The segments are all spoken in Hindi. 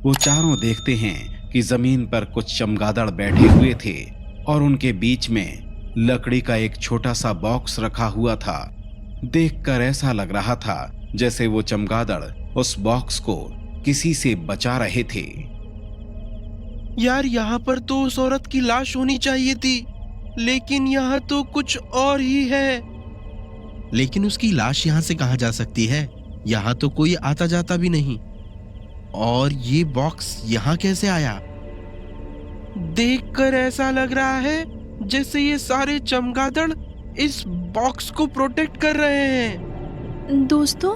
वो चारों देखते हैं कि जमीन पर कुछ चमगादड़ बैठे हुए थे और उनके बीच में लकड़ी का एक छोटा सा बॉक्स रखा हुआ था। देखकर ऐसा लग रहा था जैसे वो चमगादड़ उस बॉक्स को किसी से बचा रहे थे। यार, यहाँ पर तो उस औरत की लाश होनी चाहिए थी, लेकिन यहाँ तो कुछ और ही है। लेकिन उसकी लाश यहाँ से कहाँ जा सकती है? यहाँ तो कोई आता जाता भी नहीं। और ये बॉक्स यहाँ कैसे आया? देखकर ऐसा लग रहा है जैसे ये सारे चमगादड़ इस बॉक्स को प्रोटेक्ट कर रहे हैं। दोस्तों,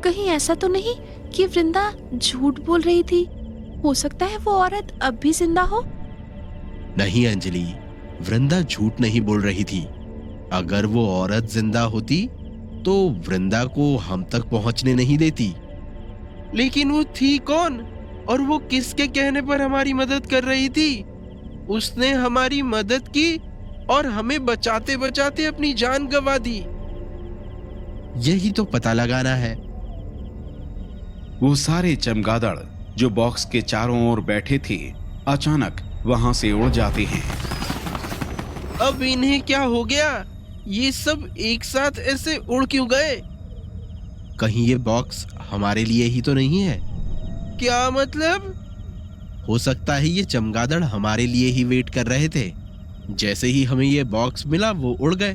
कहीं ऐसा तो नहीं कि वृंदा झूठ बोल रही थी? हो सकता है वो औरत अब भी जिंदा हो। नहीं अंजलि, वृंदा झूठ नहीं बोल रही थी। अगर वो औरत जिंदा होती तो वृंदा को हम तक पहुंचने नहीं देती। लेकिन वो थी कौन और वो किसके कहने पर हमारी मदद कर रही थी? उसने हमारी मदद की और हमें बचाते बचाते अपनी जान गंवा दी। यही तो पता लगाना है। वो सारे चमगादड़ जो बॉक्स के चारों ओर बैठे थे अचानक वहां से उड़ जाते हैं। अब इन्हें क्या हो गया? ये सब एक साथ ऐसे उड़ क्यों गए? कहीं ये बॉक्स हमारे लिए ही तो नहीं है? क्या मतलब? हो सकता है ये चमगादड़ हमारे लिए ही वेट कर रहे थे। जैसे ही हमें ये बॉक्स मिला वो उड़ गए।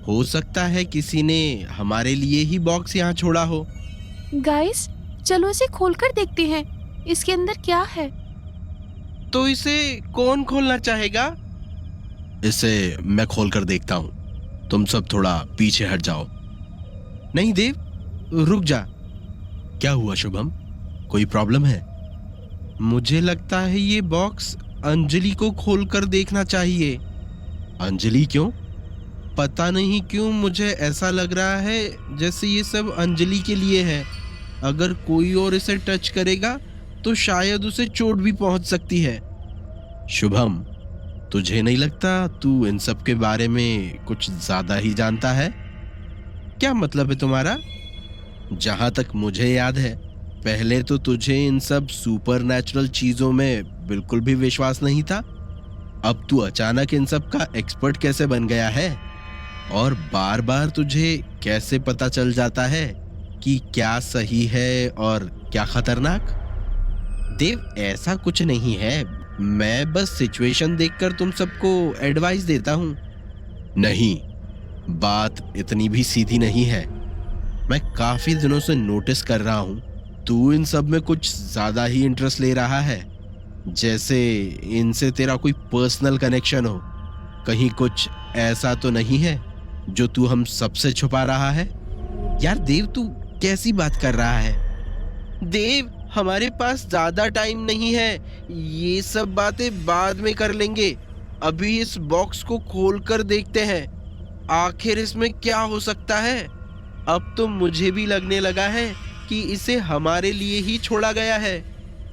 हो सकता है किसी ने हमारे लिए ही बॉक्स यहाँ छोड़ा हो। गाइस, चलो इसे खोलकर देखते हैं, इसके अंदर क्या है। तो इसे कौन खोलना चाहेगा? इसे मैं खोलकर देखता हूँ। तुम सब थोड़ा पीछे हट जाओ। नहीं देव, रुक जा। क्या हुआ शुभम? कोई प्रॉब्लम है? मुझे लगता है ये बॉक्स अंजलि को खोलकर देखना चाहिए। अंजलि क्यों? पता नहीं क्यों मुझे ऐसा लग रहा है जैसे ये सब अंजलि के लिए है। अगर कोई और इसे टच करेगा तो शायद उसे चोट भी पहुंच सकती है। शुभम, तुझे नहीं लगता तू इन सब के बारे में कुछ ज्यादा ही जानता है? क्या मतलब है तुम्हारा? जहां तक मुझे याद है, पहले तो तुझे इन सब सुपरनैचुरल चीजों में बिल्कुल भी विश्वास नहीं था। अब तू अचानक इन सब का एक्सपर्ट कैसे बन गया है? और बार बार तुझे कैसे पता चल जाता है कि क्या सही है और क्या खतरनाक? देव, ऐसा कुछ नहीं है। मैं बस सिचुएशन देखकर तुम सबको एडवाइस देता हूँ। नहीं, बात इतनी भी सीधी नहीं है। मैं काफी दिनों से नोटिस कर रहा हूँ तू इन सब में कुछ ज्यादा ही इंटरेस्ट ले रहा है, जैसे इनसे तेरा कोई पर्सनल कनेक्शन हो। कहीं कुछ ऐसा तो नहीं है जो तू हम सबसे छुपा रहा है? यार देव, तू कैसी बात कर रहा है? देव, हमारे पास ज्यादा टाइम नहीं है। ये सब बातें बाद में कर लेंगे। अभी इस बॉक्स को खोलकर देखते हैं आखिर इसमें क्या हो सकता है। अब तो मुझे भी लगने लगा है कि इसे हमारे लिए ही छोड़ा गया है।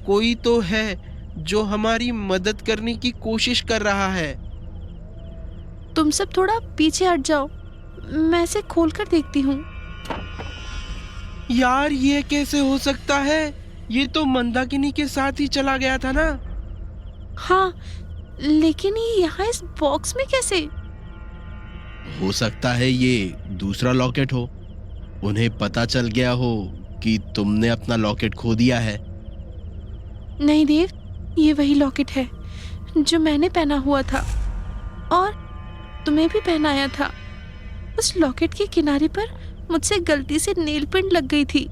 कोई तो है जो हमारी मदद करने की कोशिश कर रहा है। तुम सब थोड़ा पीछे हट जाओ, मैं इसे खोलकर देखती हूँ। यार, ये कैसे हो सकता है? ये तो मंदाकिनी के साथ ही चला गया था ना? हाँ, लेकिन ये यहाँ इस बॉक्स में कैसे? हो सकता है ये दूसरा लॉकेट हो। उन्हें पता चल गया हो कि तुमने अपना लॉकेट खो दिया है। नहीं देव, ये वही लॉकेट है जो मैंने पहना हुआ था और तुम्हें भी पहनाया था। उस लॉकेट के किनारे पर मुझसे गलती से नेल पेंट लग गई थी।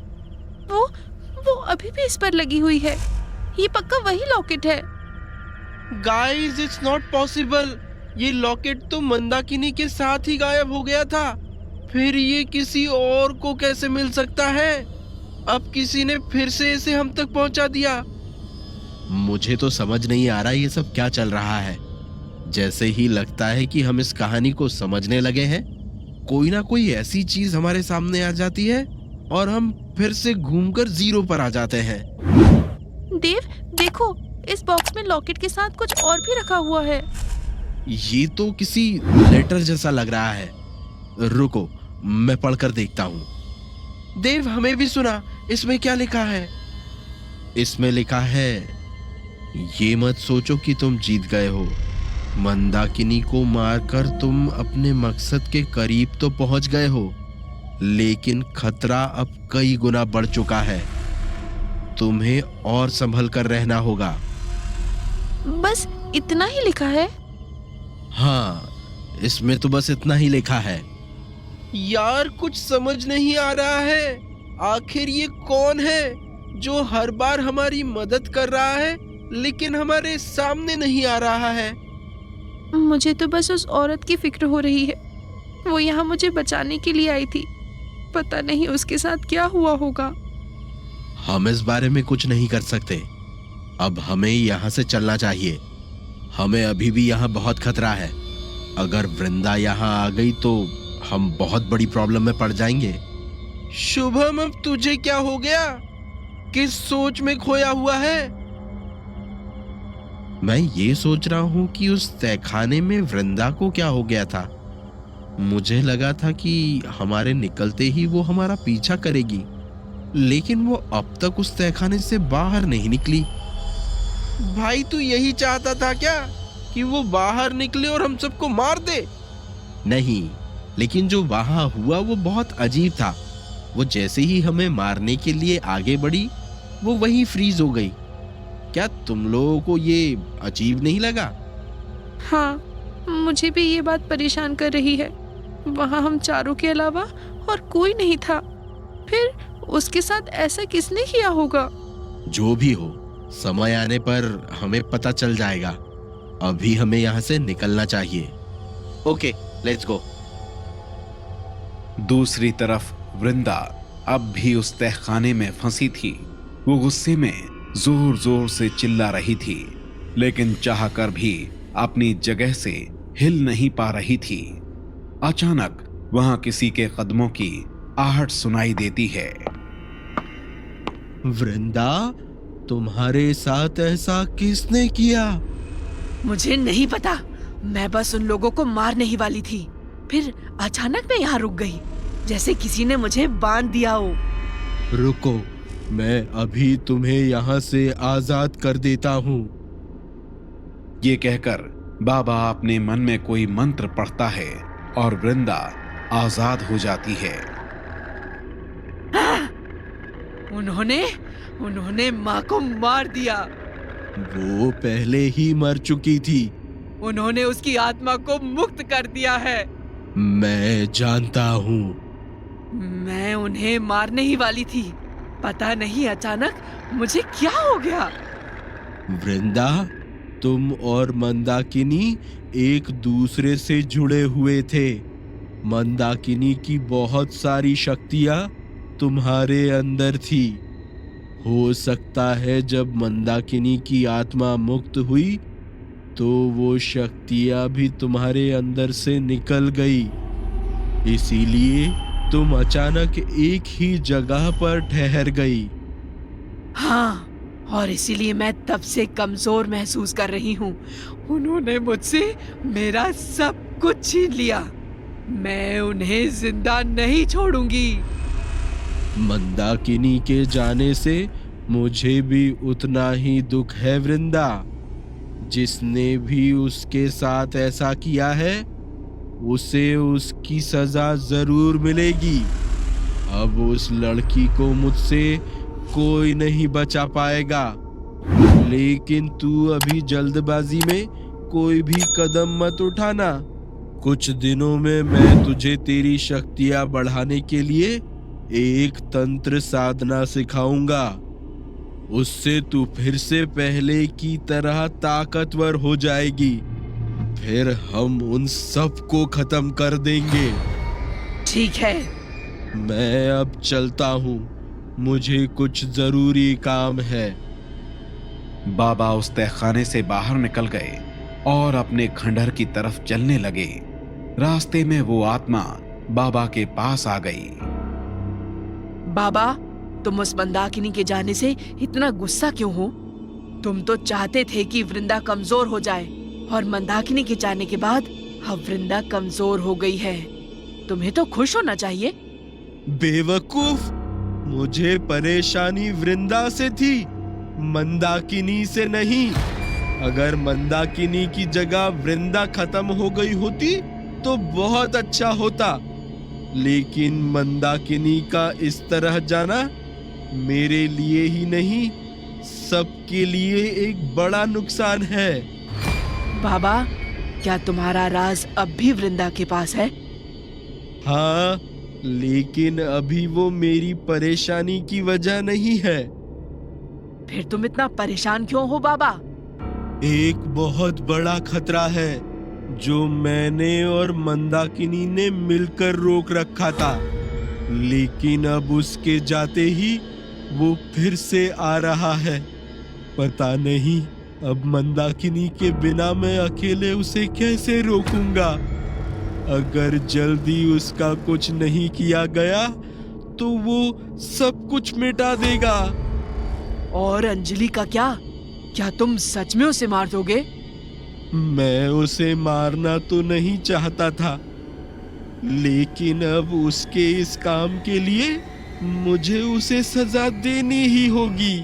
वो अभी भी इस पर लगी हुई है। ये पक्का वही लॉकेट है। Guys, it's not possible. ये लॉकेट तो मंदाकिनी के साथ ही गायब हो गया था। फिर ये किसी और को कैसे मिल सकता है? अब किसी ने फिर से इसे हम तक पहुंचा दिया। मुझे तो समझ नहीं आ रहा ये सब क्या चल रहा है। जैसे ही लगता है कि हम इस कहानी को समझने लगे हैं, कोई ना कोई ऐसी चीज हमारे सामने आ जाती है और हम फिर से घूमकर जीरो पर आ जाते हैं। देव, देखो, इस बॉक्स में लॉकेट के साथ कुछ और भी रखा हुआ है। ये तो किसी लेटर जैसा लग रहा है। रुको, मैं पढ़कर देखता हूँ। देव, हमें भी सुना। इसमें क्या लिखा है? इसमें लिखा है, ये मत सोचो कि तुम जीत गए हो। मंदाकिनी को मारकर तुम अपने मकसद के करीब तो पहुंच गए हो, लेकिन खतरा अब कई गुना बढ़ चुका है। तुम्हें और संभल कर रहना होगा। बस इतना ही लिखा है? हाँ, इसमें तो बस इतना ही लिखा है। यार कुछ समझ नहीं आ रहा है। आखिर ये कौन है जो हर बार हमारी मदद कर रहा है लेकिन हमारे सामने नहीं आ रहा है? मुझे तो बस उस औरत की फिक्र हो रही है। वो यहाँ मुझे बचाने के लिए आई थी। पता नहीं उसके साथ क्या हुआ होगा। हम इस बारे में कुछ नहीं कर सकते। अब हमें यहाँ से चलना चाहिए। हमें अभी भी यहाँ बहुत खतरा है। अगर वृंदा यहाँ आ गई तो हम बहुत बड़ी प्रॉब्लम में पड़ जाएंगे। शुभम, अब तुझे क्या हो गया? किस सोच में खोया हुआ है? मैं ये सोच रहा हूँ कि उस तहखाने में वृंदा को क्या हो गया था। मुझे लगा था कि हमारे निकलते ही वो हमारा पीछा करेगी, लेकिन वो अब तक उस तहखाने से बाहर नहीं निकली। भाई तू यही चाहता था क्या कि वो बाहर निकले और हम सबको मार दे? नहीं, लेकिन जो वहां हुआ वो बहुत अजीब था। वो जैसे ही हमें मारने के लिए आगे बढ़ी, वो वहीं फ्रीज हो गई। क्या तुम लोगों को ये अजीब नहीं लगा? हाँ, मुझे भी ये बात परेशान कर रही है। वहाँ हम चारों के अलावा और कोई नहीं था। फिर उसके साथ ऐसा किसने किया होगा? जो भी हो, समय आने पर हमें पता चल जाएगा। अभी हमें यहाँ से निकलना चाहिए। Okay, let's go. दूसरी तरफ वृंदा अब भी उस तहखाने में फंसी थी। वो गुस्से में जोर जोर से चिल्ला रही थी, लेकिन चाहकर भी अपनी जगह से हिल नहीं पा रही थी। अचानक वहां किसी के कदमों की आहट सुनाई देती है। वृंदा, तुम्हारे साथ ऐसा किसने किया? मुझे नहीं पता। मैं बस उन लोगों को मारने ही वाली थी। फिर अचानक मैं यहाँ रुक गई, जैसे किसी ने मुझे बांध दिया हो। रुको, मैं अभी तुम्हें यहाँ से आजाद कर देता हूँ। ये कहकर बाबा अपने मन में कोई मंत्र पढ़ता है और वृंदा आजाद हो जाती है। उन्होंने माँ को मार दिया। वो पहले ही मर चुकी थी। उन्होंने उसकी आत्मा को मुक्त कर दिया है। मैं जानता हूँ। मैं उन्हें मारने ही वाली थी। पता नहीं अचानक मुझे क्या हो गया। वृंदा, तुम और मंदाकिनी एक दूसरे से जुड़े हुए थे। मंदाकिनी की बहुत सारी शक्तियां तुम्हारे अंदर थी। हो सकता है जब मंदाकिनी की आत्मा मुक्त हुई तो वो शक्तियां भी तुम्हारे अंदर से निकल गई। इसीलिए तुम अचानक एक ही जगह पर ठहर गई। हाँ, और इसीलिए मैं तब से कमजोर महसूस कर रही हूँ। उन्होंने मुझसे मेरा सब कुछ छीन लिया। मैं उन्हें जिंदा नहीं छोड़ूंगी। मंदाकिनी के जाने से मुझे भी उतना ही दुख है वृंदा। जिसने भी उसके साथ ऐसा किया है उसे उसकी सजा जरूर मिलेगी। अब उस लड़की को मुझसे कोई नहीं बचा पाएगा। लेकिन तू अभी जल्दबाजी में कोई भी कदम मत उठाना। कुछ दिनों में मैं तुझे तेरी शक्तियां बढ़ाने के लिए एक तंत्र साधना सिखाऊंगा। उससे तू फिर से पहले की तरह ताकतवर हो जाएगी। फिर हम उन सबको खत्म कर देंगे। ठीक है। मैं अब चलता हूँ, मुझे कुछ जरूरी काम है। बाबा उस तहखाने से बाहर निकल गए और अपने खंडहर की तरफ चलने लगे। रास्ते में वो आत्मा बाबा के पास आ गई। बाबा, तुम उस मंदाकिनी के जाने से इतना गुस्सा क्यों हो? तुम तो चाहते थे कि वृंदा कमजोर हो जाए, और मंदाकिनी के जाने के बाद अब वृंदा कमजोर हो गई है। तुम्हें तो खुश होना चाहिए। बेवकूफ, मुझे परेशानी वृंदा से थी। मंदाकिनी से नहीं। अगर मंदाकिनी की जगह वृंदा खत्म हो गई होती तो बहुत अच्छा होता, लेकिन मंदाकिनी का इस तरह जाना मेरे लिए ही नहीं, सबके लिए एक बड़ा नुकसान है। बाबा, क्या तुम्हारा राज अब भी वृंदा के पास है? हाँ, लेकिन अभी वो मेरी परेशानी की वजह नहीं है। फिर तुम इतना परेशान क्यों हो बाबा? एक बहुत बड़ा खतरा है जो मैंने और मंदाकिनी ने मिलकर रोक रखा था, लेकिन अब उसके जाते ही वो फिर से आ रहा है। पता नहीं अब मंदाकिनी के बिना मैं अकेले उसे कैसे रोकूंगा। अगर जल्दी उसका कुछ नहीं किया गया तो वो सब कुछ मिटा देगा। और अंजलि का क्या? क्या तुम सच में उसे मार दोगे? मैं उसे मारना तो नहीं चाहता था, लेकिन अब उसके इस काम के लिए मुझे उसे सजा देनी ही होगी।